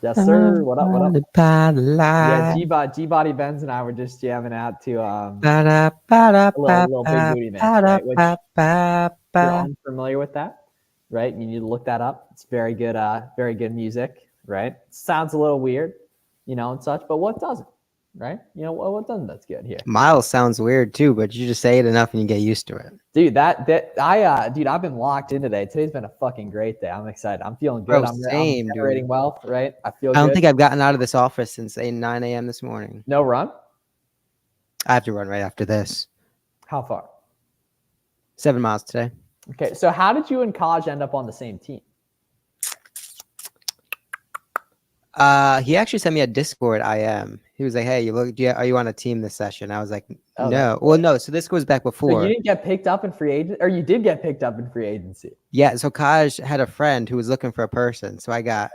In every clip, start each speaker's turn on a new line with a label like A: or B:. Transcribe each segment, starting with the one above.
A: Yes, sir. What up? What up? Yeah,
B: Life.
A: G-Body Benz and I were just jamming out to
B: Ba-da,
A: a
B: ba-da, ba,
A: little Big
B: ba,
A: Booty mix,
B: ba-da,
A: right? Which,
B: ba, ba,
A: if you're
B: ba.
A: unfamiliar with that, right, you need to look that up. It's very good music, right? Sounds a little weird, and such, but what doesn't, right? What doesn't that's good here,
B: Miles sounds weird too, but you just say it enough and you get used to it.
A: dude. Dude, I've been locked in today. Today's been a fucking great day. I'm excited. I'm feeling good.
B: Bro,
A: I'm
B: same,
A: generating
B: dude.
A: wealth, right? I feel
B: I don't
A: good.
B: think I've gotten out of this office since 9 a.m. this morning.
A: No run.
B: I have to run right after this.
A: How far?
B: 7 miles today.
A: Okay, so how did you and Kaj end up on the same team?
B: He actually sent me a Discord IM. He was like, "Hey, are you on a team this session?" I was like,
A: Oh,
B: "No." Well, no. So this goes back
A: So
B: before.
A: you didn't get picked up in free agent, or you did get picked up in free agency?
B: Yeah. So Kaj had a friend who was looking for a person. So I got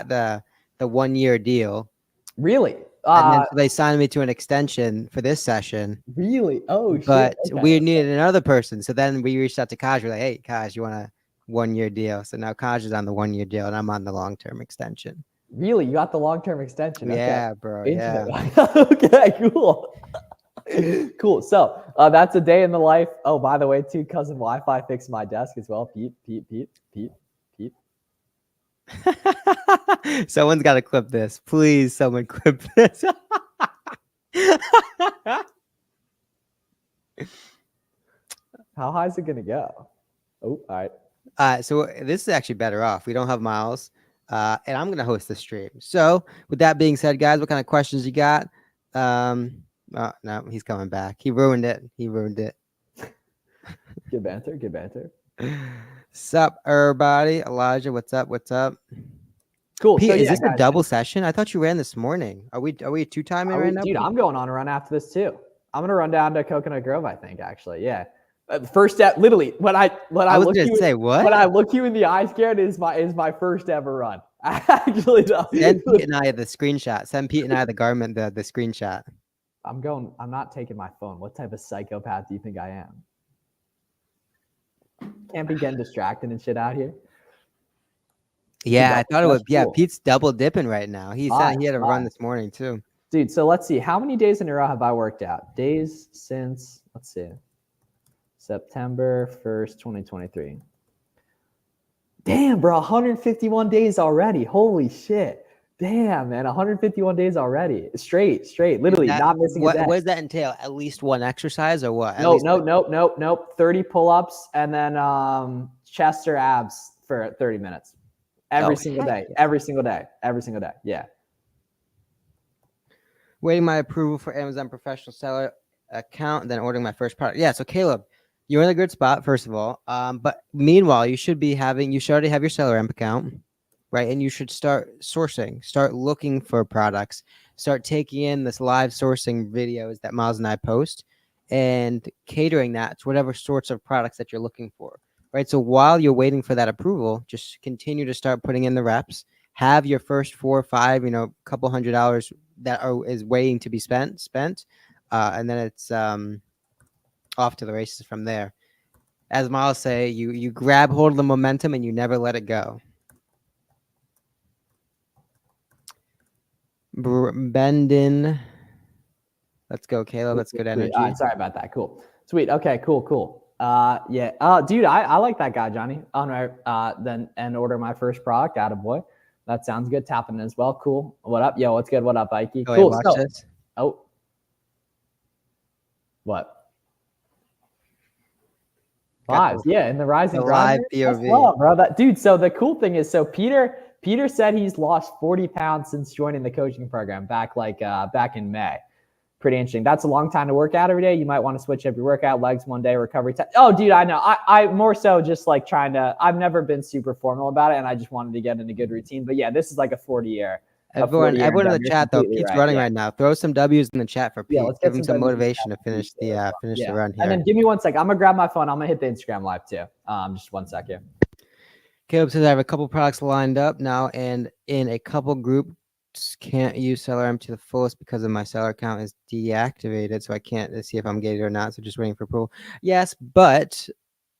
B: the 1 year deal.
A: Really?
B: And then so they signed me to an extension for this session.
A: Really? Oh shit.
B: But
A: Okay.
B: we needed another person. So then we reached out to Kaj. We're like, "Hey, Kaj, you want a 1 year deal?" So now Kaj is on the 1 year deal, and I'm on the long-term extension.
A: Really? You got the long-term extension? Okay.
B: Yeah, bro. Yeah.
A: Okay. Cool. Cool. So that's a day in the life. Oh, by the way, too, cousin Wi-Fi fixed my desk as well. Pete.
B: Someone's got to clip this. Please, someone clip this.
A: How high is it gonna go? Oh, all
B: right. So this is actually better off. We don't have Miles, and I'm gonna host the stream. So with that being said, guys, what kind of questions you got? Oh, no, he's coming back. He ruined it.
A: Good banter.
B: Sup, everybody? Elijah, what's up?
A: Cool.
B: Pete,
A: So
B: is this
A: guys,
B: a double session? I thought you ran this morning. Are we two-timing right now?
A: Dude, I'm going on a run after this too. I'm gonna run down to Coconut Grove, I think, actually. Yeah. First step, literally, when I look you in the eyes, Garrett, is my first ever run. Actually, no.
B: Send Pete and I the screenshot. Send Pete and I the garment, the screenshot.
A: I'm not taking my phone. What type of psychopath do you think I am? Can't be getting distracted and shit out here.
B: Yeah, I thought it was. Yeah, Pete's double dipping right now. He said he had a run this morning too.
A: Dude, so let's see. How many days in a row have I worked out? Days since, let's see, September 1st, 2023. Damn, bro, 151 days already. Holy shit. Damn, man, 151 days already. Straight, literally not missing a day.
B: What does that entail? At least one exercise or what?
A: Nope. 30 pull-ups and then chest or abs for 30 minutes. Every single day. Yeah.
B: Waiting my approval for Amazon professional seller account and then ordering my first product. Yeah, so Caleb, you're in a good spot, first of all. But meanwhile, you should already have your seller amp account, right? And you should start sourcing, start looking for products, start taking in this live sourcing videos that Miles and I post and catering that to whatever sorts of products that you're looking for, right? So while you're waiting for that approval, just continue to start putting in the reps, have your first 4 or 5, couple $100 that is waiting to be spent, and then it's off to the races from there. As Miles say, you grab hold of the momentum and you never let it go. Bendin. Let's go, Caleb. That's good energy.
A: Sorry about that. Cool. Sweet. Okay, cool. Yeah. Dude, I like that guy, Johnny. Then order my first product. Attaboy. That sounds good. Tapping as well. Cool. What up? Yo, what's good? What up, Ikey?
B: Cool. Watch this.
A: Oh. What? Lives. Yeah, in the rising
B: live POV.
A: Love, bro. Dude, so the cool thing is, Peter said he's lost 40 pounds since joining the coaching program back in May. Pretty interesting. That's a long time to work out every day. You might want to switch up your workout, legs one day, recovery. Oh, dude, I know. I more so just like trying to. I've never been super formal about it, and I just wanted to get in a good routine. But yeah, this is like a 40-year.
B: Everyone in the chat though, Pete's running right now. Throw some W's in the chat for Pete. Let's give him some motivation to finish the run here.
A: And then give me 1 second. I'm gonna grab my phone. I'm gonna hit the Instagram live too. Just 1 second.
B: Caleb says I have a couple products lined up now, and in a couple groups can't use seller M to the fullest because of my seller account is deactivated, so I can't see if I'm gated or not. So just waiting for approval. Yes, but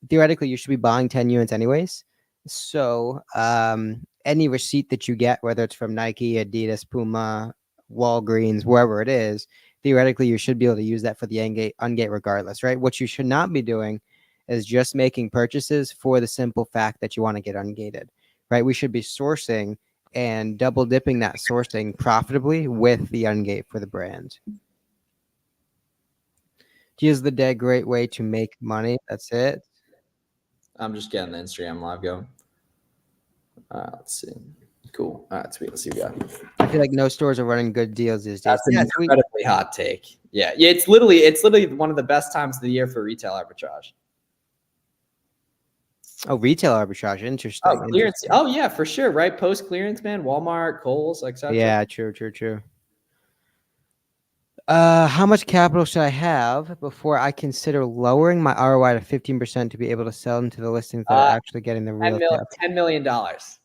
B: theoretically you should be buying 10 units anyways. So any receipt that you get, whether it's from Nike, Adidas, Puma, Walgreens, wherever it is, theoretically you should be able to use that for the ungate regardless, right? What you should not be doing is just making purchases for the simple fact that you want to get ungated, right? We should be sourcing and double dipping that sourcing profitably with the ungate for the brand. Here's the dead great way to make money. That's it.
A: I'm just getting the Instagram live going. Let's see. Cool. All right, sweet. Let's see what we got.
B: I feel like no stores are running good deals these days.
A: That's an incredibly hot take. Yeah. It's literally one of the best times of the year for retail arbitrage.
B: Oh, retail arbitrage. Interesting.
A: Oh, clearance. Oh, yeah, for sure. Right. Post clearance, man. Walmart, Kohl's, etc.
B: Yeah, true. How much capital should I have before I consider lowering my ROI to 15% to be able to sell into the listings that are actually getting the real
A: $10 million.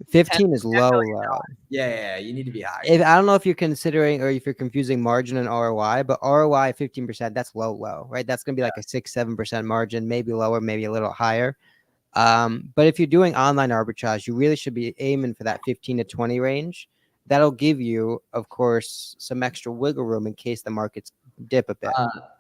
B: 15 is low.
A: Yeah. You need to be higher.
B: I don't know if you're considering or if you're confusing margin and ROI, but ROI 15%, that's low, right? That's going to be like a 6-7% margin, maybe lower, maybe a little higher. But if you're doing online arbitrage, you really should be aiming for that 15 to 20 range. That'll give you, of course, some extra wiggle room in case the markets dip a bit.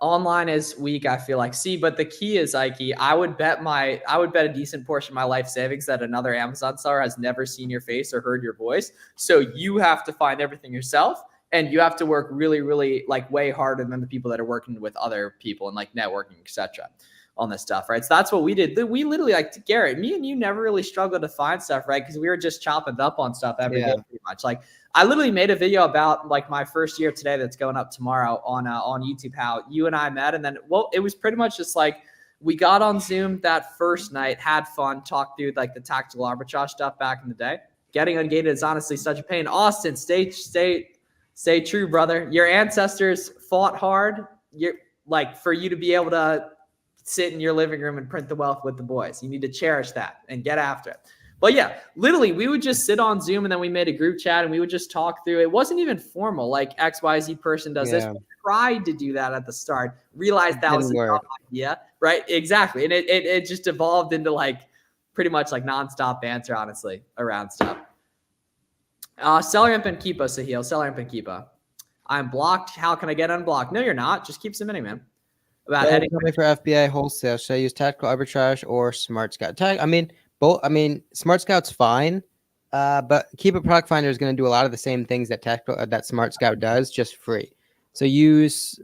A: Online is weak, I feel like. See, but the key is, Ike, I would bet a decent portion of my life savings that another Amazon seller has never seen your face or heard your voice. So you have to find everything yourself, and you have to work really, really like way harder than the people that are working with other people and like networking, etc. on this stuff, right? So that's what we did. We literally, like, Garrett, me and you never really struggled to find stuff, right? Because we were just chopping up on stuff every day, pretty much. Like, I literally made a video about like my first year today that's going up tomorrow on YouTube, how you and I met. And then, well, it was pretty much just like we got on Zoom that first night, had fun, talked through like the tactical arbitrage stuff back in the day. Getting ungated is honestly such a pain. Austin, stay true, brother. Your ancestors fought hard. You're like, for you to be able to sit in your living room and print the wealth with the boys. You need to cherish that and get after it. But yeah, literally, we would just sit on Zoom and then we made a group chat and we would just talk through. It wasn't even formal, like XYZ person does this. We tried to do that at the start, realized that was a dumb idea, right? Exactly. And it just evolved into like pretty much like nonstop banter, honestly, around stuff. Seller imp and Keepa, Sahil. Seller imp and Keepa. I'm blocked. How can I get unblocked? No, you're not. Just keep submitting, man.
B: About coming for FBA wholesale. Should I use tactical arbitrage or smart scout? Smart Scout's fine, but Keepa Product Finder is going to do a lot of the same things that that Smart Scout does, just free. So use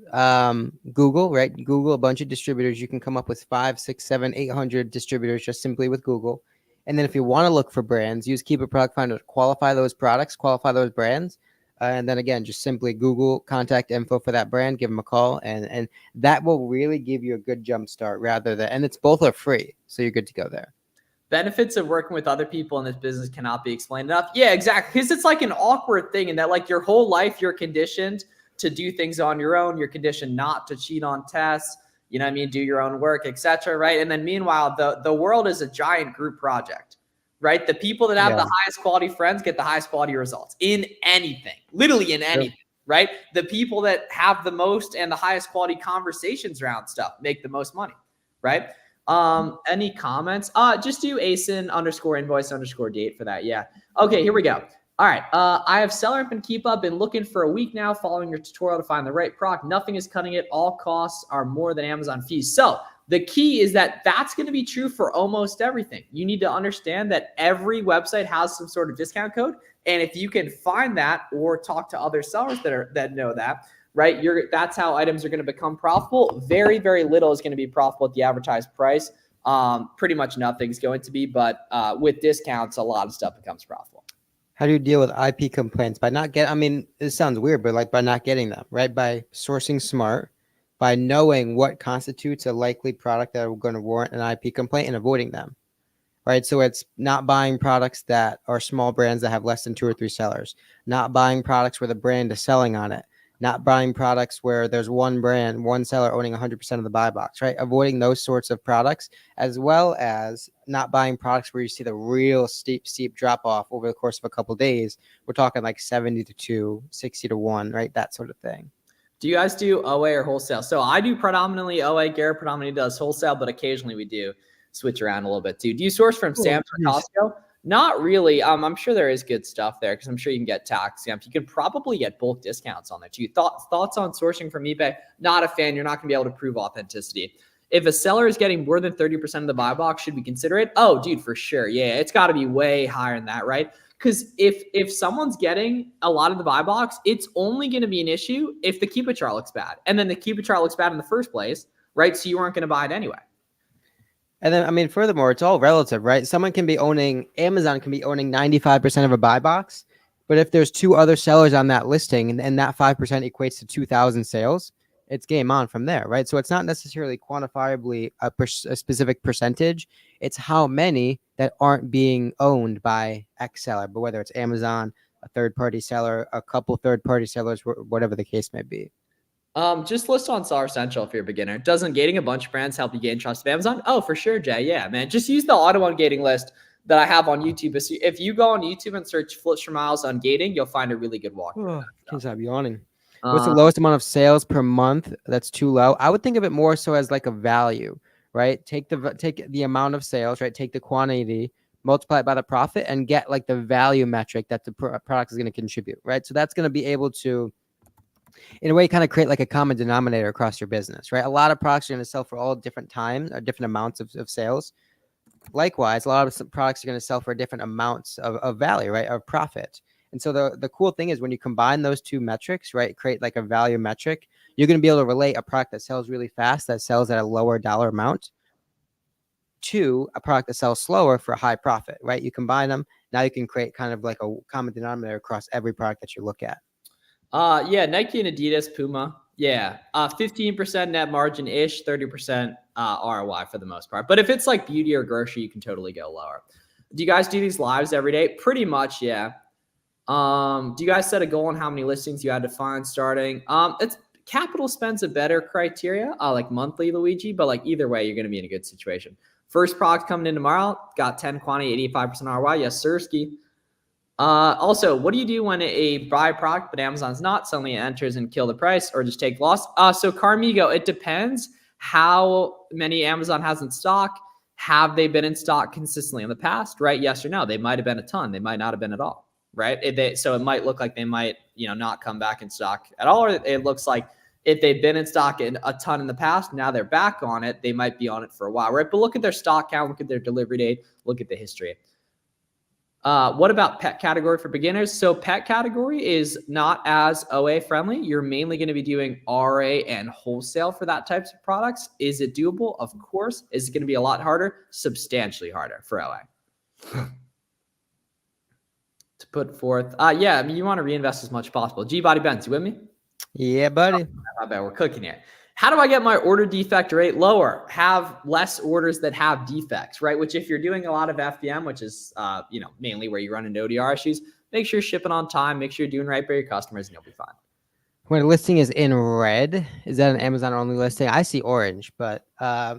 B: Google, right? Google a bunch of distributors. You can come up with 5, 6, 7, 800 distributors just simply with Google. And then if you want to look for brands, use Keepa Product Finder to qualify those products, qualify those brands. And then again, just simply Google contact info for that brand, give them a call, and that will really give you a good jump start and it's both are free. So you're good to go there.
A: Benefits of working with other people in this business cannot be explained enough. Yeah, exactly. Because it's like an awkward thing in that like your whole life, you're conditioned to do things on your own. You're conditioned not to cheat on tests, you know what I mean? Do your own work, etc. Right. And then meanwhile, the world is a giant group project, right? The people that have the highest quality friends get the highest quality results in anything, literally in anything, right? The people that have the most and the highest quality conversations around stuff make the most money, right? Any comments? Just do ASIN_invoice_date for that. Yeah. Okay, here we go. All right. I have Seller Imp and Keepa. Been looking for a week now, following your tutorial to find the right product. Nothing is cutting it. All costs are more than Amazon fees. So the key is that that's going to be true for almost everything. You need to understand that every website has some sort of discount code. And if you can find that or talk to other sellers that know that, right? That's how items are going to become profitable. Very, very little is going to be profitable at the advertised price. Pretty much nothing's going to be, but with discounts, a lot of stuff becomes profitable.
B: How do you deal with IP complaints? This sounds weird, but like by not getting them, right? By sourcing smart, by knowing what constitutes a likely product that are going to warrant an IP complaint and avoiding them, right? So it's not buying products that are small brands that have less than 2 or 3 sellers, not buying products where the brand is selling on it, not buying products where there's one brand, one seller owning 100% of the buy box, right? Avoiding those sorts of products, as well as not buying products where you see the real steep drop off over the course of a couple of days. We're talking like 70 to 2, 60 to 1, right? That sort of thing.
A: Do you guys do OA or wholesale? So I do predominantly OA. Garrett predominantly does wholesale, but occasionally we do switch around a little bit too. Do you source from Sam's or Costco? Not really. I'm sure there is good stuff there because I'm sure you can get tax stamps. You can probably get bulk discounts on there too. Thoughts on sourcing from eBay? Not a fan. You're not going to be able to prove authenticity. If a seller is getting more than 30% of the buy box, should we consider it? Oh, dude, for sure. Yeah, it's got to be way higher than that, right? Because if someone's getting a lot of the buy box, it's only going to be an issue if the Keepa chart looks bad. And then the Keepa chart looks bad in the first place, right? So you weren't going to buy it anyway.
B: And then, I mean, furthermore, it's all relative, right? Amazon can be owning 95% of a buy box, but if there's 2 other sellers on that listing and that 5% equates to 2,000 sales, it's game on from there, right? So it's not necessarily quantifiably a specific percentage. It's how many that aren't being owned by X seller, but whether it's Amazon, a third-party seller, a couple third-party sellers, whatever the case may be.
A: Just list on Seller Central if you're a beginner. Doesn't gating a bunch of brands help you gain trust of Amazon? Oh, for sure, Jay. Yeah, man. Just use the auto ungating list that I have on YouTube. If you go on YouTube and search Flips4miles ungating, you'll find a really good walkthrough.
B: Can't stop yawning. What's the lowest amount of sales per month that's too low? I would think of it more so as like a value, right? Take the amount of sales, right? Take the quantity, multiply it by the profit, and get like the value metric that the product is going to contribute, right? So that's going to be able to, in a way, kind of create like a common denominator across your business, right? A lot of products are going to sell for all different times or different amounts of sales. Likewise, a lot of products are going to sell for different amounts of value, right? Of profit. And so the cool thing is when you combine those 2 metrics, right, create like a value metric, you're going to be able to relate a product that sells really fast, that sells at a lower dollar amount, to a product that sells slower for a high profit, right? You combine them. Now you can create kind of like a common denominator across every product that you look at.
A: Yeah, Nike and Adidas, Puma. Yeah, 15% net margin ish, 30% ROI for the most part. But if it's like beauty or grocery, you can totally go lower. Do you guys do these lives every day? Pretty much, yeah. Do you guys set a goal on how many listings you had to find starting? It's capital spend's a better criteria, like monthly, Luigi. But like either way, you're going to be in a good situation. First product coming in tomorrow, got 10 quantity, 85% ROI. Yes, sirski. Also, what do you do when a buy product but Amazon's not, suddenly it enters and kill the price or just take loss? So Carmigo, it depends how many Amazon has in stock. Have they been in stock consistently in the past, right? Yes or no? They might have been a ton. They might not have been at all, right? So it might look like they might, not come back in stock at all. Or it looks like if they've been in stock in a ton in the past, now they're back on it. They might be on it for a while, right? But look at their stock count, look at their delivery date, look at the history. What about pet category for beginners? So pet category is not as OA friendly. You're mainly going to be doing RA and wholesale for that types of products. Is it doable? Of course. Is it going to be a lot harder? Substantially harder for OA. To put forth, yeah, I mean, you want to reinvest as much as possible. G-Body Benz, you with me?
B: Yeah, buddy.
A: I bet we're cooking here. How do I get my order defect rate lower? Have less orders that have defects, right? Which if you're doing a lot of FBM, which is, mainly where you run into ODR issues, make sure you're shipping on time, make sure you're doing right by your customers, and you'll be fine.
B: When a listing is in red, is that an Amazon only listing? I see orange, but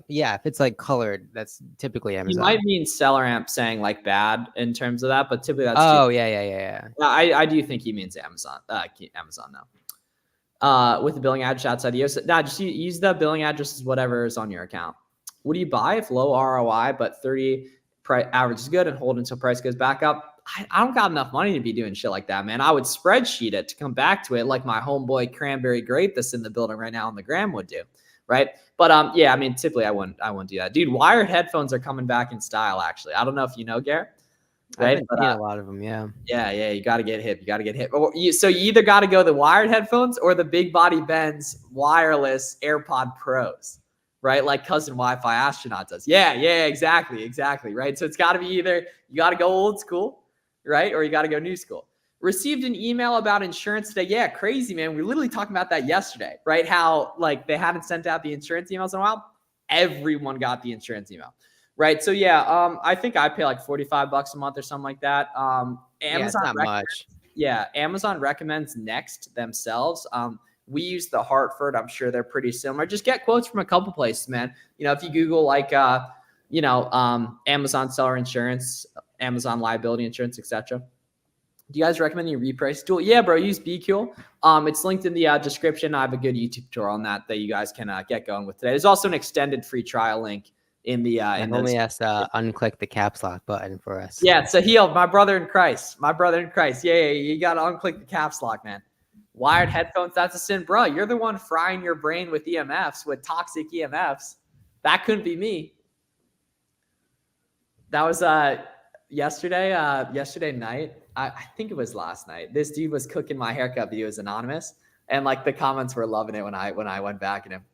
B: yeah, if it's like colored, that's typically Amazon.
A: You might mean seller amp saying like bad in terms of that, but typically that's.
B: Oh, yeah.
A: I do think he means Amazon. Amazon now. With the billing address outside the US. Nah, just use the billing address as whatever is on your account. What do you buy if low ROI but 30 average is good and hold until price goes back up? I don't got enough money to be doing shit like that, man. I would spreadsheet it to come back to it like my homeboy Cranberry Grape that's in the building right now on the gram would do, right? But yeah, I mean, typically I wouldn't do that. Dude, wired headphones are coming back in style, actually. I don't know if you know, Garrett.
B: Right, but a lot of them, yeah.
A: You got to get hip. So you either got to go the wired headphones or the Big Body Benz wireless AirPod Pros, right? Like cousin Wi-Fi astronaut does. Yeah, exactly, right? So it's got to be either you got to go old school, right, or you got to go new school. Received an email about insurance today. Yeah, crazy, man. We literally talked about that yesterday, right? How like they hadn't sent out the insurance emails in a while. Everyone got the insurance email. Right. So yeah, I think I pay like $45 a month or something like that. Amazon
B: not much.
A: Yeah, Amazon recommends Next themselves. We use the Hartford. I'm sure they're pretty similar. Just get quotes from a couple places, man. If you Google like Amazon seller insurance, Amazon liability insurance, etc. Do you guys recommend you reprice tool? Yeah, bro, use BQL. It's linked in the description. I have a good YouTube tutorial on that you guys can get going with today. There's also an extended free trial link in the
B: If
A: in
B: only
A: those.
B: has to unclick the caps lock button for us.
A: Yeah, Sahil, my brother in Christ. My brother in Christ. Yeah, you got to unclick the caps lock, man. Wired headphones, that's a sin. Bro, you're the one frying your brain with EMFs, with toxic EMFs. That couldn't be me. That was yesterday night. I think it was last night. This dude was cooking my haircut, but he was anonymous. And like the comments were loving it when I went back at him.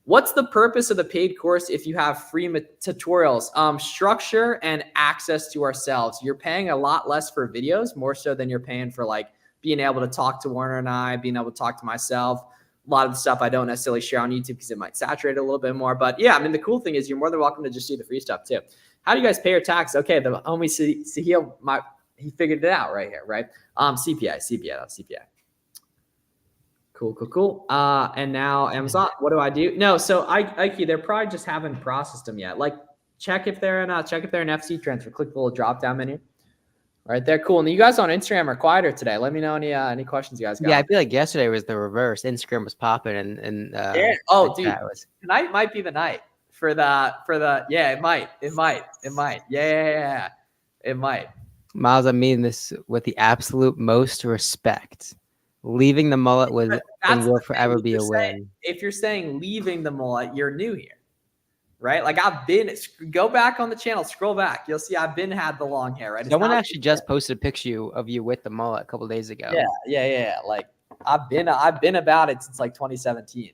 A: What's the purpose of the paid course if you have free tutorials? Structure and access to ourselves. You're paying a lot less for videos, more so than you're paying for like being able to talk to Warner and I, being able to talk to myself. A lot of the stuff I don't necessarily share on YouTube because it might saturate it a little bit more. But yeah, I mean, the cool thing is you're more than welcome to just do the free stuff too. How do you guys pay your tax? Okay, the homie Sahil, he figured it out right here, right? CPI. Cool. And now Amazon, what do I do? No, so Ike, they're probably just haven't processed them yet. Like check if they're an FC transfer. Click the little drop down menu. Right there, cool. And you guys on Instagram are quieter today. Let me know any questions you guys got.
B: Yeah, I feel like yesterday was the reverse. Instagram was popping, and
A: yeah. Oh, dude, tonight might be the night for the. Yeah, it might. Yeah, it might.
B: Miles, I mean this with the absolute most respect. Leaving the mullet was and will forever be a win.
A: If you're saying leaving the mullet, you're new here. Right? Like go back on the channel, scroll back. You'll see I've had the long hair, right?
B: Someone actually just posted a picture of you with the mullet a couple of days ago.
A: Yeah. Like I've been about it since like 2017.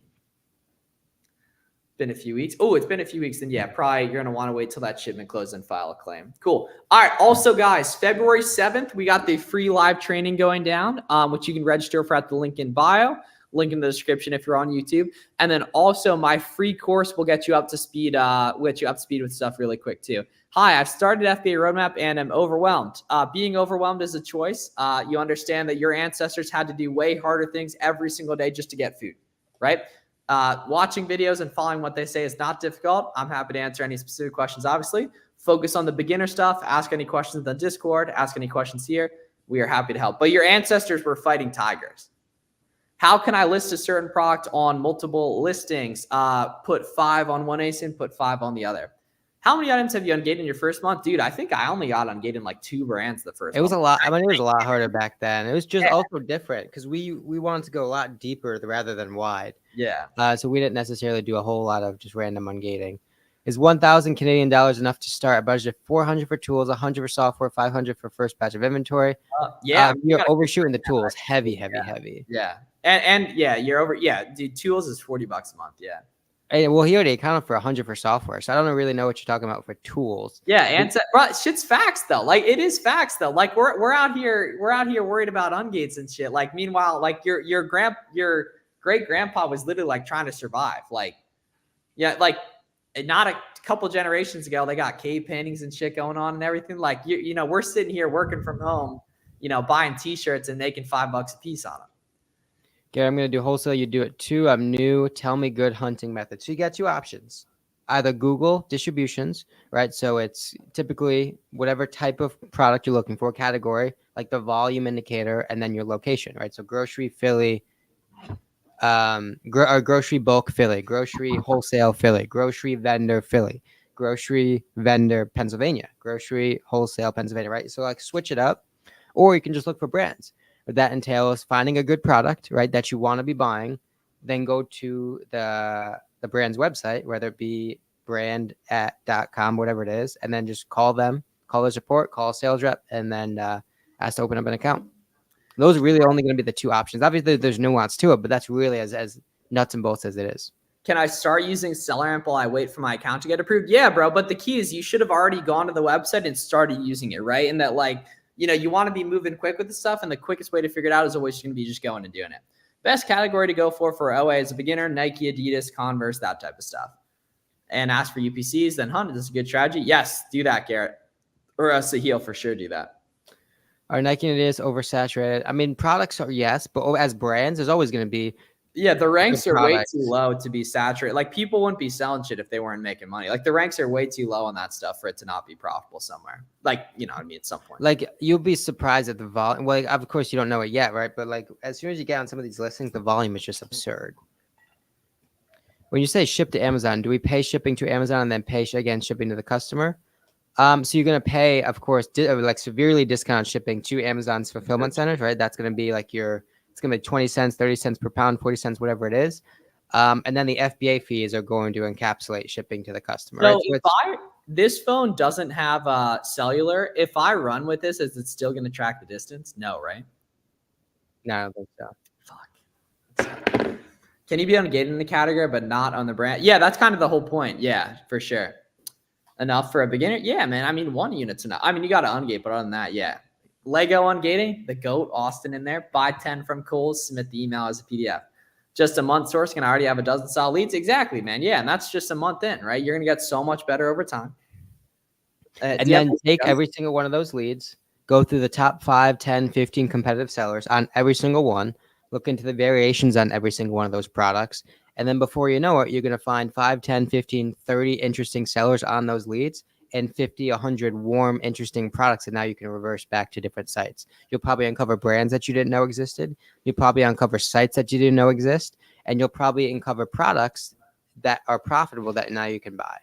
A: Been a few weeks. Oh, it's been a few weeks. Then yeah, probably you're gonna want to wait till that shipment closes and file a claim. Cool. All right. Also, guys, February 7th, we got the free live training going down, which you can register for at the link in bio. Link in the description if you're on YouTube. And then also my free course will get you up to speed, with stuff really quick too. Hi, I've started FBA Roadmap and I'm overwhelmed. Being overwhelmed is a choice. You understand that your ancestors had to do way harder things every single day just to get food, right? Watching videos and following what they say is not difficult. I'm happy to answer any specific questions, obviously. Focus on the beginner stuff. Ask any questions in the Discord. Ask any questions here. We are happy to help. But your ancestors were fighting tigers. How can I list a certain product on multiple listings? Put 5 on one ASIN, put 5 on the other. How many items have you ungated in your first month? Dude, I think I only got ungated in like 2 brands the first month.
B: It was a lot. I mean, it was a lot harder back then. It was just also different because we wanted to go a lot deeper rather than wide.
A: Yeah.
B: So we didn't necessarily do a whole lot of just random ungating. Is 1,000 Canadian dollars enough to start? I budgeted 400 for tools, 100 for software, 500 for first batch of inventory. You're overshooting the tools. Heavy.
A: Yeah. And yeah, you're over. Yeah, dude, tools is $40 a month. Yeah.
B: Hey, well, he already accounted for 100 for software, so I don't really know what you're talking about for tools.
A: Yeah, and bro, shit's facts though. Like it is facts though. Like we're out here worried about ungates and shit. Like meanwhile, like your great grandpa was literally like trying to survive. Like yeah, like not a couple generations ago, they got cave paintings and shit going on and everything. Like you know, we're sitting here working from home, you know, buying t-shirts and making $5 a piece on them.
B: Gary, I'm going to do wholesale. You do it too. I'm new. Tell me good hunting method. So you got 2 options. Either Google distributions, right? So it's typically whatever type of product you're looking for, category, like the volume indicator, and then your location, right? So grocery, Philly, grocery bulk, Philly, grocery wholesale, Philly, grocery vendor, Philly, grocery vendor, Pennsylvania, grocery wholesale, Pennsylvania, right? So like switch it up, or you can just look for brands. That entails finding a good product, right, that you want to be buying, then go to the brand's website, whether it be brand@.com, whatever it is, and then just call them, call their support, call a sales rep, and then ask to open up an account. Those are really only going to be the 2 options. Obviously, there's nuance to it, but that's really as nuts and bolts as it is.
A: Can I start using SellerAmp while I wait for my account to get approved? Yeah, bro. But the key is you should have already gone to the website and started using it, right? And that like, you know, you want to be moving quick with the stuff, and the quickest way to figure it out is always going to be just going and doing it. Best category to go for OA as a beginner, Nike, Adidas, Converse, that type of stuff. And ask for UPCs, then hunt. This is a good strategy. Yes, do that, Garrett. Or Sahil, for sure do that.
B: Are Nike and Adidas oversaturated? I mean, products are yes, but as brands, there's always going to be.
A: Yeah, the ranks are way too low to be saturated. Like people wouldn't be selling shit if they weren't making money. Like the ranks are way too low on that stuff for it to not be profitable somewhere. Like, you know what I mean, at some point.
B: Like you'll be surprised at the volume. Well, like, of course you don't know it yet, right? But like as soon as you get on some of these listings, the volume is just absurd. when you say ship to Amazon, do we pay shipping to Amazon and then pay again shipping to the customer? So you're gonna pay, of course, like severely discounted shipping to Amazon's fulfillment centers, right? That's gonna be like it's gonna be 20 cents, 30 cents per pound, 40 cents, whatever it is. And then the FBA fees are going to encapsulate shipping to the customer.
A: So
B: right?
A: if this phone doesn't have cellular, if I run with this, is it still going to track the distance? No, right?
B: No, I don't think so.
A: Fuck. Can you be ungated in the category, but not on the brand? Yeah, that's kind of the whole point. Yeah, for sure. Enough for a beginner? Yeah, man. I mean, 1 unit's enough. I mean, you got to ungate, but other than that, yeah. Lego ungating, the GOAT, Austin in there. Buy 10 from Kohl's, submit the email as a PDF. Just a month sourcing, and I already have a dozen solid leads. Exactly, man. Yeah, and that's just a month in, right? You're going to get so much better over time.
B: And then take every single one of those leads, go through the top 5, 10, 15 competitive sellers on every single one, look into the variations on every single one of those products. And then before you know it, you're going to find 5, 10, 15, 30 interesting sellers on those leads and 50, 100 warm, interesting products. And now you can reverse back to different sites. You'll probably uncover brands that you didn't know existed. You'll probably uncover sites that you didn't know exist. And you'll probably uncover products that are profitable that now you can buy.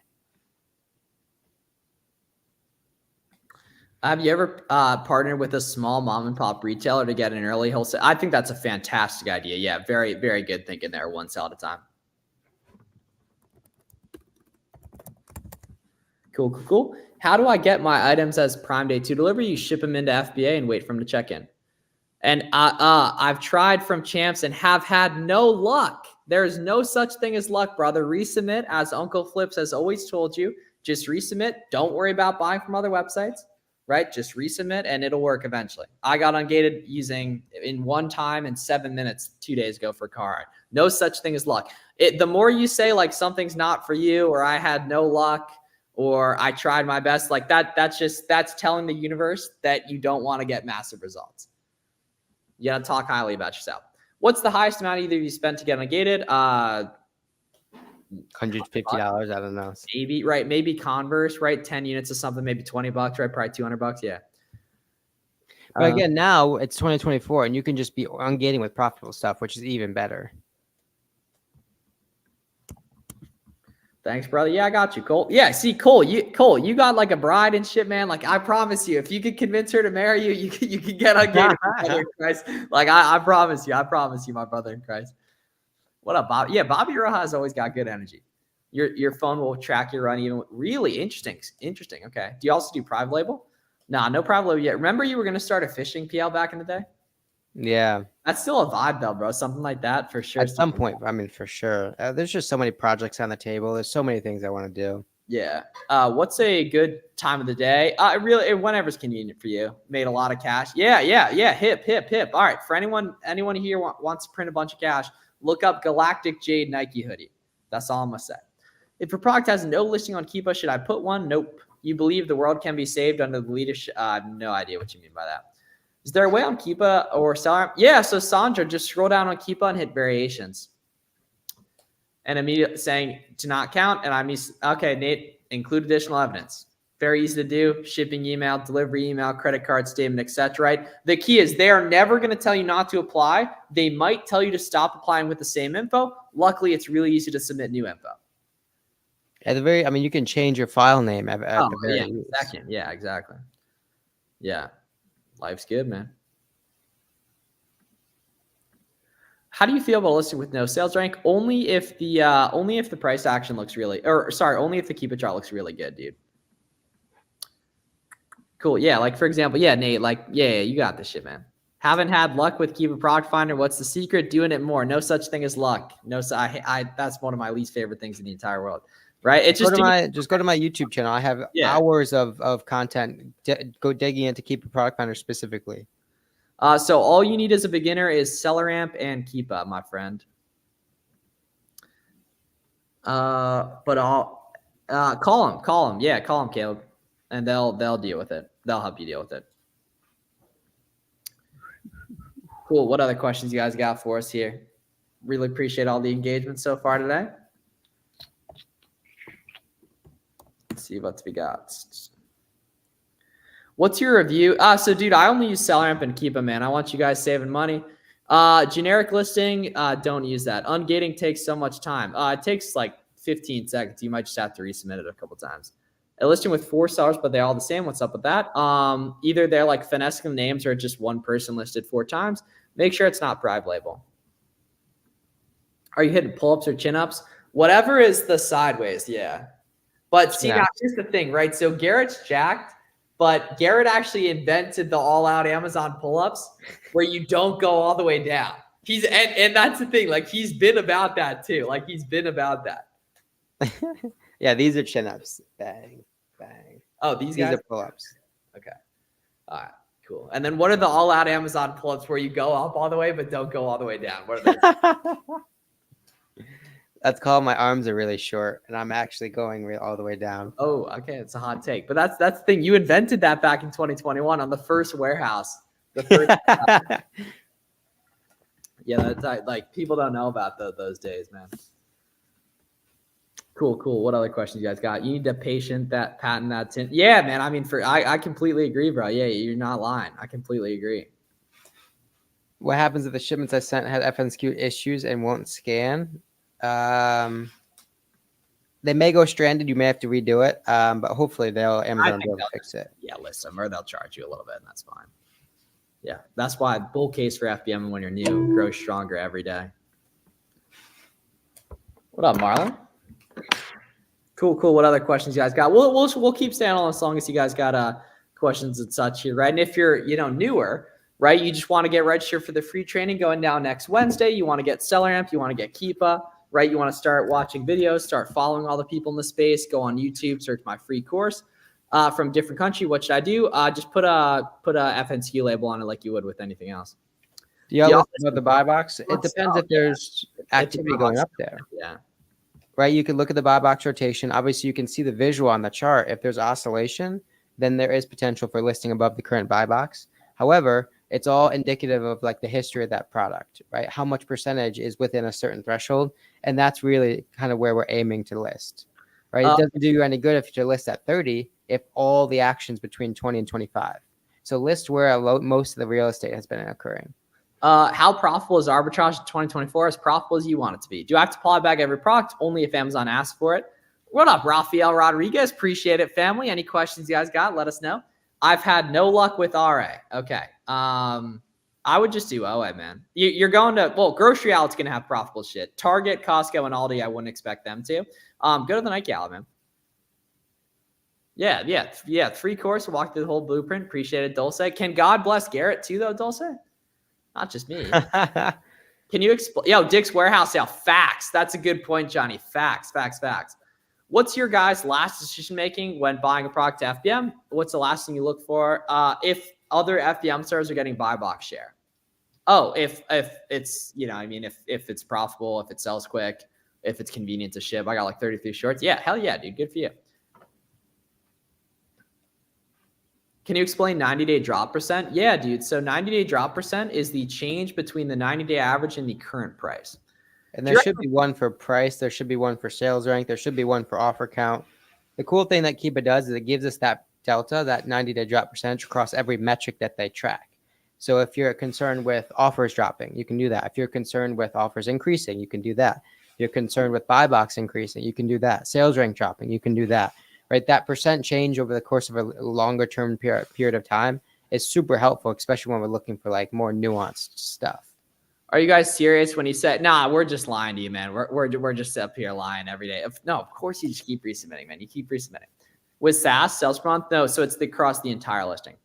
A: Have you ever partnered with a small mom and pop retailer to get an early wholesale? I think that's a fantastic idea. Yeah, very, very good thinking there. One sale at a time. Cool. How do I get my items as Prime Day 2 delivery? You ship them into FBA and wait for them to check in. And I've tried from Champs and have had no luck. There is no such thing as luck, brother. Resubmit, as Uncle Flips has always told you. Just resubmit. Don't worry about buying from other websites. Right? Just resubmit and it'll work eventually. I got ungated using in one time in 7 minutes 2 days ago for a car ride. No such thing as luck. The more you say like something's not for you, or I had no luck, or I tried my best, like that's telling the universe that you don't want to get massive results. You gotta talk highly about yourself. What's the highest amount either you spent to get ungated?
B: $150. I don't know.
A: Maybe, right? Maybe Converse, right? 10 units of something, maybe $20, right? Probably $200. Yeah.
B: But again, now it's 2024 and you can just be ungating with profitable stuff, which is even better.
A: Thanks, brother. Yeah, I got you, Cole. Yeah, see, Cole, you got like a bride and shit, man. Like, I promise you, if you could convince her to marry you, you can get ungated, brother in Christ. Like, I promise you, my brother in Christ. What up, Bob? Yeah, Bobby Roja has always got good energy. Your phone will track your run even. Really interesting. Okay. Do you also do private label? Nah, no private label yet. Remember you were going to start a fishing PL back in the day?
B: Yeah.
A: That's still a vibe though, bro. Something like that for sure.
B: At some point, I mean, for sure. There's just so many projects on the table. There's so many things I want to do.
A: Yeah. What's a good time of the day? Whenever's convenient for you. Made a lot of cash. Yeah. Hip. All right. For anyone here wants to print a bunch of cash, look up Galactic Jade Nike hoodie. That's all I'm going to say. If a product has no listing on Keepa, should I put one? Nope. You believe the world can be saved under the leadership? I have no idea what you mean by that. Is there a way on Keepa or Seller? Yeah, so Sandra, just scroll down on Keepa and hit variations. And immediately saying to not count. And okay, Nate, include additional evidence. Very easy to do. Shipping email, delivery email, credit card statement, etc. Right? The key is they are never going to tell you not to apply. They might tell you to stop applying with the same info. Luckily, it's really easy to submit new info.
B: You can change your file name at the very
A: least. Second. Yeah, exactly. Yeah. Life's good, man. How do you feel about listing with no sales rank? Only if the price action looks only if the Keep It chart looks really good, dude. Cool. Yeah, like for example, yeah, Nate, like, yeah, you got this shit, man. Haven't had luck with Keep a Product Finder. What's the secret? Doing it more. No such thing as luck. That's one of my least favorite things in the entire world. Right? It's just
B: go to my YouTube channel. I have hours of content go digging into Keep a Product Finder specifically.
A: So all you need as a beginner is SellerAmp and Keepa, my friend. But I'll call them. Yeah, call them, Caleb, and they'll deal with it. They'll help you deal with it. Cool. What other questions you guys got for us here? Really appreciate all the engagement so far today. Let's see what we got. What's your review? So dude, I only use SellerAmp and Keepa, man. I want you guys saving money. Generic listing, don't use that. Ungating takes so much time. It takes like 15 seconds. You might just have to resubmit it a couple times. A listing with 4 sellers, but they're all the same. What's up with that? Either they're like finessing the names or just one person listed 4 times. Make sure it's not private label. Are you hitting pull-ups or chin-ups? Whatever is the sideways, yeah. But see, now here's the thing, right? So Garrett's jacked, but Garrett actually invented the all-out Amazon pull-ups where you don't go all the way down. And that's the thing. Like, he's been about that too. Like, he's been about that.
B: Yeah, these are chin-ups. Bang, bang.
A: Oh, these guys
B: are pull-ups.
A: Okay. All right. Cool. And then what are the all-out Amazon pull-ups where you go up all the way but don't go all the way down? What are those?
B: That's called my arms are really short, and I'm actually going all the way down.
A: Oh, okay. It's a hot take. But that's the thing. You invented that back in 2021 on the first warehouse. The first yeah, that's like people don't know about those days, man. Cool. What other questions you guys got? You need to patent that tint. Yeah, man. I mean, I completely agree, bro. Yeah, you're not lying. I completely agree.
B: What happens if the shipments I sent had FNSQ issues and won't scan? They may go stranded. You may have to redo it, but hopefully Amazon will fix it.
A: Yeah, list them, or they'll charge you a little bit, and that's fine. Yeah, that's why bull case for FBM when you're new grows stronger every day. What up, Marlon? Cool. What other questions you guys got? We'll keep staying on as long as you guys got questions and such here, right? And if you're newer, right, you just want to get registered for the free training going down next Wednesday. You want to get SellerAmp, you want to get Keepa, right? You want to start watching videos, start following all the people in the space. Go on YouTube, search my free course from different country. What should I do? Just put a FNSQ label on it like you would with anything else.
B: Do y'all listen about the buy box? It depends if there's activity going up there.
A: Yeah.
B: Right. You can look at the buy box rotation. Obviously, you can see the visual on the chart. If there's oscillation, then there is potential for listing above the current buy box. However, it's all indicative of like the history of that product, right? How much percentage is within a certain threshold. And that's really kind of where we're aiming to list, right? It doesn't do you any good if you list at 30, if all the actions between 20 and 25. So list where most of the real estate has been occurring.
A: How profitable is arbitrage in 2024? As profitable as you want it to be. Do I have to apply back every product? Only if Amazon asks for it. What up, Rafael Rodriguez? Appreciate it, family. Any questions you guys got? Let us know. I've had no luck with RA. Okay. I would just do OA, man. You're going to, Grocery Outlet's going to have profitable shit. Target, Costco, and Aldi, I wouldn't expect them to. Go to the Nike Outlet, man. Yeah. Free course, walk through the whole blueprint. Appreciate it, Dulce. Can God bless Garrett too, though, Dulce? Not just me. Can you explain? Yo, Dick's Warehouse sale. Facts. That's a good point, Johnny. Facts. What's your guys' last decision making when buying a product to FBM? What's the last thing you look for? If other FBM stores are getting buy box share. Oh, if it's, if it's profitable, if it sells quick, if it's convenient to ship. I got like 33 shorts. Yeah, hell yeah, dude. Good for you. Can you explain 90-day drop percent? Yeah, dude. So 90-day drop percent is the change between the 90-day average and the current price.
B: And there should be one for price. There should be one for sales rank. There should be one for offer count. The cool thing that Keepa does is it gives us that delta, that 90-day drop percentage across every metric that they track. So if you're concerned with offers dropping, you can do that. If you're concerned with offers increasing, you can do that. If you're concerned with buy box increasing, you can do that. Sales rank dropping, you can do that. Right? That percent change over the course of a longer term period of time is super helpful, especially when we're looking for like more nuanced stuff.
A: Are you guys serious when you said, nah, we're just lying to you, man. We're just up here lying every day. No, of course you just keep resubmitting, man. You keep resubmitting. With SaaS, sales per month? No, so it's across the entire listing.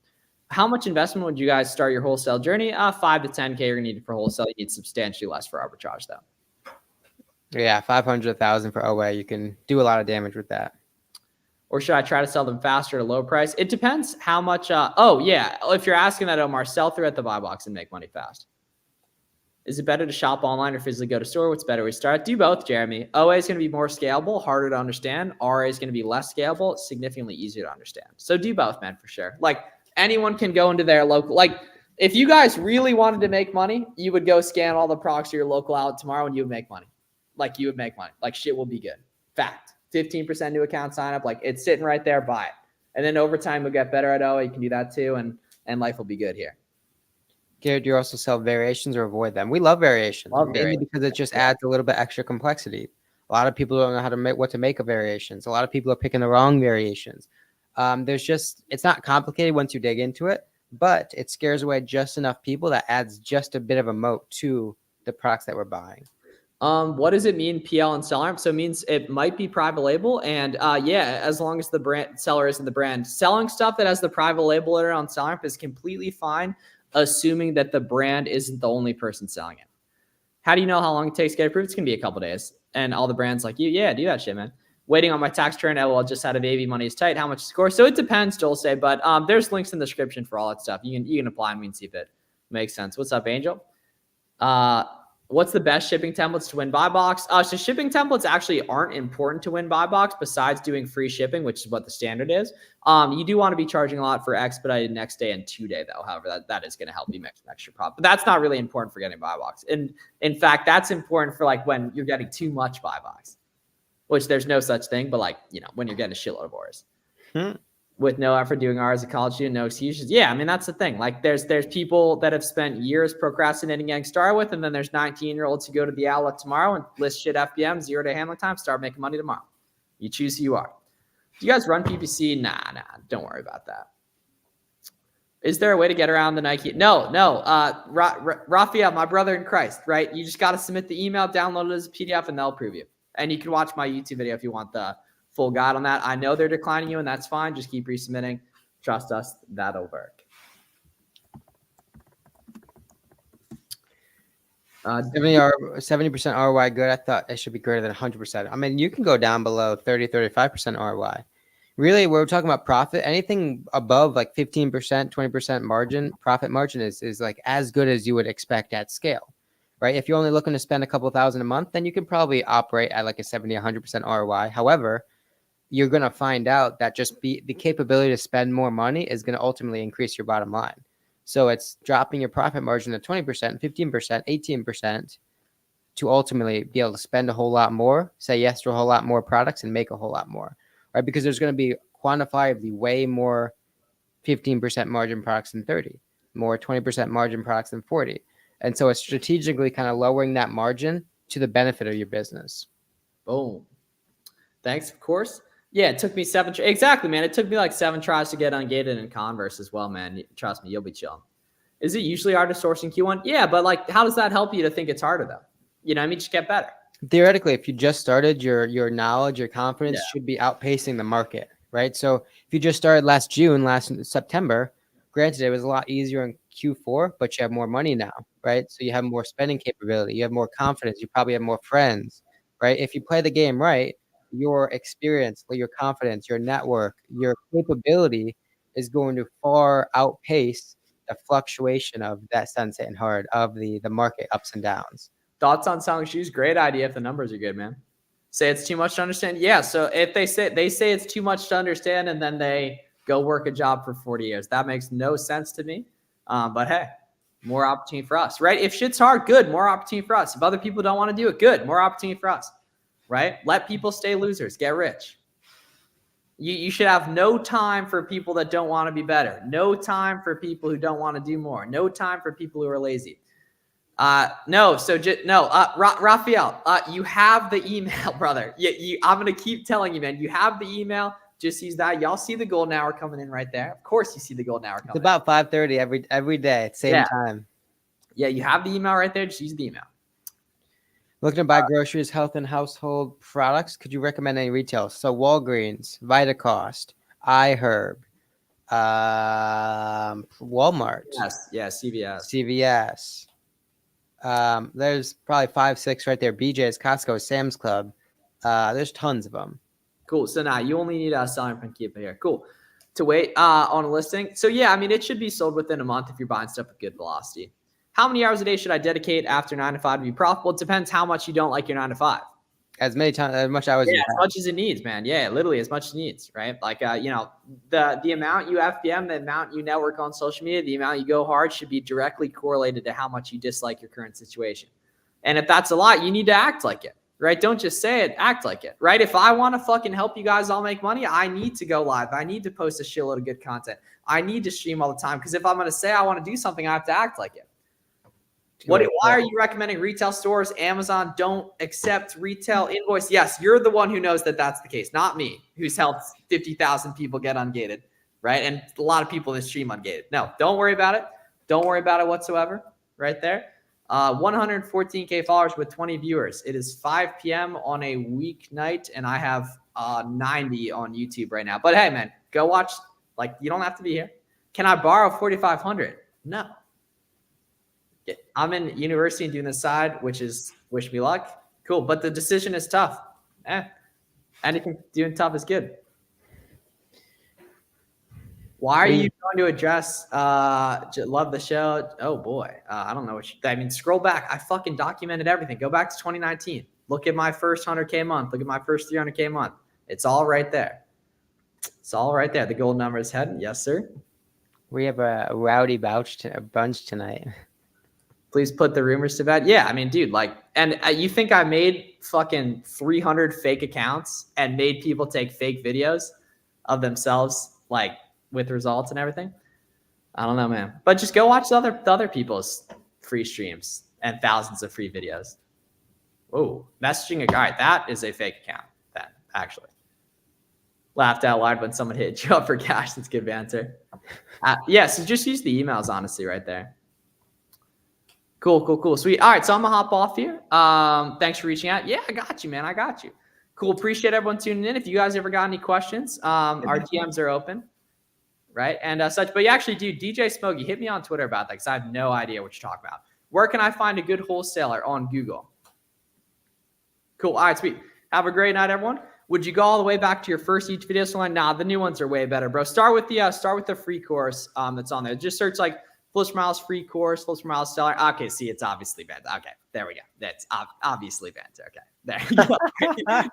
A: How much investment would you guys start your wholesale journey? 5 to 10K you're gonna need for wholesale. You need substantially less for arbitrage though.
B: Yeah, 500,000 for OA. You can do a lot of damage with that.
A: Or should I try to sell them faster at a low price? It depends how much. If you're asking that, Omar, sell through at the buy box and make money fast. Is it better to shop online or physically go to store? What's better? We start. Do both, Jeremy. OA is going to be more scalable, harder to understand. RA is going to be less scalable, significantly easier to understand. So do both, man, for sure. Like anyone can go into their local. Like if you guys really wanted to make money, you would go scan all the products to your local outlet tomorrow and you would make money. Like you would make money. Like shit will be good. Fact. 15% new account sign up. Like it's sitting right there. Buy it. And then over time, you'll get better at OA. You can do that too. And life will be good here.
B: Do you also sell variations or avoid them? We love variations,
A: Love
B: mainly
A: variations.
B: because it just adds a little bit extra complexity. A lot of people don't know how to make what to make of variations. A lot of people are picking the wrong variations. It's not complicated once you dig into it, but it scares away just enough people that adds just a bit of a moat to the products that we're buying.
A: What does it mean, PL and seller? So it means it might be private label, and yeah, as long as the brand seller isn't the brand. Selling stuff that has the private label in it on SellerAmp is completely fine, assuming that the brand isn't the only person selling it. How do you know how long it takes to get approved? It's gonna be a couple days, and all the brands like you, yeah, do that shit, man. Waiting on my tax return. Oh, well, just out of AV money is tight. How much score? So it depends, Joel say, but there's links in the description for all that stuff. You can apply and we can see if it makes sense. What's up, Angel? What's the best shipping templates to win buy box? So shipping templates actually aren't important to win buy box besides doing free shipping, which is what the standard is. You do want to be charging a lot for expedited next day and 2-day though. However, that is going to help you make some extra profit, but that's not really important for getting buy box. And in fact, that's important for like when you're getting too much buy box, which there's no such thing, but like, when you're getting a shitload of orders. With no effort doing ours at college student, no excuses. Yeah, I mean, that's the thing. Like there's people that have spent years procrastinating getting started with, and then there's 19-year-olds who go to the outlet tomorrow and list shit FBM, 0-day handling time, start making money tomorrow. You choose who you are. Do you guys run PPC? Nah, don't worry about that. Is there a way to get around the Nike? No. Raphael, my brother in Christ, right? You just got to submit the email, download it as a PDF, and they'll approve you. And you can watch my YouTube video if you want the full guide on that. I know they're declining you, and that's fine. Just keep resubmitting. Trust us, that'll work.
B: 70% ROI good. I thought it should be greater than 100%. I mean, you can go down below 30-35% ROI. Really, we're talking about profit. Anything above like 15%, 20% margin, profit margin is like as good as you would expect at scale, right? If you're only looking to spend a couple $1,000 a month, then you can probably operate at like a 70-100% ROI. However, you're going to find out that just the capability to spend more money is going to ultimately increase your bottom line. So it's dropping your profit margin to 20%, 15%, 18% to ultimately be able to spend a whole lot more, say yes to a whole lot more products, and make a whole lot more, right? Because there's going to be quantifiably way more 15% margin products than 30, more 20% margin products than 40. And so it's strategically kind of lowering that margin to the benefit of your business.
A: Boom. Thanks, of course. Yeah, it took me 7 exactly, man. It took me like 7 tries to get ungated in Converse as well, man. Trust me, you'll be chilling. Is it usually hard to source in Q1? Yeah, but like, how does that help you to think it's harder though? Just get better.
B: Theoretically, if you just started, your knowledge, your confidence should be outpacing the market, right? So if you just started last September, granted, it was a lot easier in Q4, but you have more money now, right? So you have more spending capability, you have more confidence, you probably have more friends, right? If you play the game right, your experience, your confidence, your network, your capability is going to far outpace the fluctuation of that sunset and hard of the market ups and downs.
A: Thoughts on selling shoes? Great idea if the numbers are good, man. Say it's too much to understand. Yeah. So if they say it's too much to understand and then they go work a job for 40 years, that makes no sense to me. But hey, more opportunity for us, right? If shit's hard, good, more opportunity for us. If other people don't want to do it, good, more opportunity for us, right? Let people stay losers, get rich. You should have no time for people that don't want to be better. No time for people who don't want to do more. No time for people who are lazy. Raphael, you have the email, brother. I'm going to keep telling you, man, you have the email. Just use that. Y'all see the golden hour coming in right there. Of course you see the golden hour coming in.
B: It's about 5:30 every day at same time.
A: Yeah, you have the email right there. Just use the email.
B: Looking to buy groceries, health, and household products. Could you recommend any retail? So Walgreens, VitaCost, iHerb, Walmart.
A: Yes, yeah,
B: CVS. There's probably 5-6 right there. BJ's, Costco, Sam's Club. There's tons of them.
A: Cool. So now you only need a selling print keep here. Cool. To wait on a listing. So yeah, I mean, it should be sold within a month if you're buying stuff with good velocity. How many hours a day should I dedicate after 9 to 5 to be profitable? It depends how much you don't like your 9 to 5.
B: As much hours.
A: Yeah, as much as it needs, man. Yeah, literally as much as it needs, right? Like, the amount you FBM, the amount you network on social media, the amount you go hard should be directly correlated to how much you dislike your current situation. And if that's a lot, you need to act like it, right? Don't just say it, act like it, right? If I want to fucking help you guys all make money, I need to go live. I need to post a shitload of good content. I need to stream all the time because if I'm going to say I want to do something, I have to act like it. Why are you recommending retail stores? Amazon don't accept retail invoice. Yes, you're the one who knows that that's the case, not me, who's helped 50,000 people get ungated, right? And a lot of people in the stream ungated. No, don't worry about it. Don't worry about it whatsoever. Right there. 114K followers with 20 viewers. It is 5 p.m. on a weeknight, and I have 90 on YouTube right now. But hey, man, go watch. Like, you don't have to be here. Can I borrow 4,500? No. I'm in university and doing the side, which is wish me luck. Cool. But the decision is tough. Anything doing tough is good. Why are you going to address love the show? Oh boy. I don't know scroll back. I fucking documented everything. Go back to 2019. Look at my first 100K month. Look at my first 300K month. It's all right there. It's all right there. The gold number is heading. Yes, sir.
B: We have a rowdy bunch tonight.
A: Please put the rumors to bed. Yeah, I mean, dude, like, and you think I made fucking 300 fake accounts and made people take fake videos of themselves, like, with results and everything? I don't know, man. But just go watch the other people's free streams and thousands of free videos. Whoa, messaging a guy. That is a fake account, then, actually. Laughed out loud when someone hit you up for cash. That's good banter. Yeah, so just use the emails, honestly, right there. Cool. Sweet. All right, so I'm going to hop off here. Thanks for reaching out. Yeah, I got you, man. I got you. Cool. Appreciate everyone tuning in. If you guys ever got any questions, our DMs are open, right? And such. But you actually do. DJ Smokey, hit me on Twitter about that because I have no idea what you're talking about. Where can I find a good wholesaler on Google? Cool. All right, sweet. Have a great night, everyone. Would you go all the way back to your first YouTube video? So nah, the new ones are way better, bro. Start with the free course that's on there. Just search like Flips4miles free course, Flips4miles seller. Okay, see, it's obviously banned. Okay, there we go. That's obviously banned. Okay, there you go.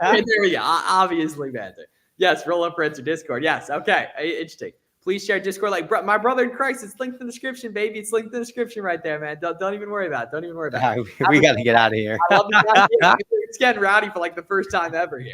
A: There we go. Obviously banned. Yes, roll up friends or Discord. Yes, okay, interesting. Please share Discord. Like my brother in Christ, it's linked in the description, baby. It's linked in the description right there, man. Don't even worry about it. Don't even worry about it.
B: We got to get out of here.
A: I love it. It's getting rowdy for like the first time ever here.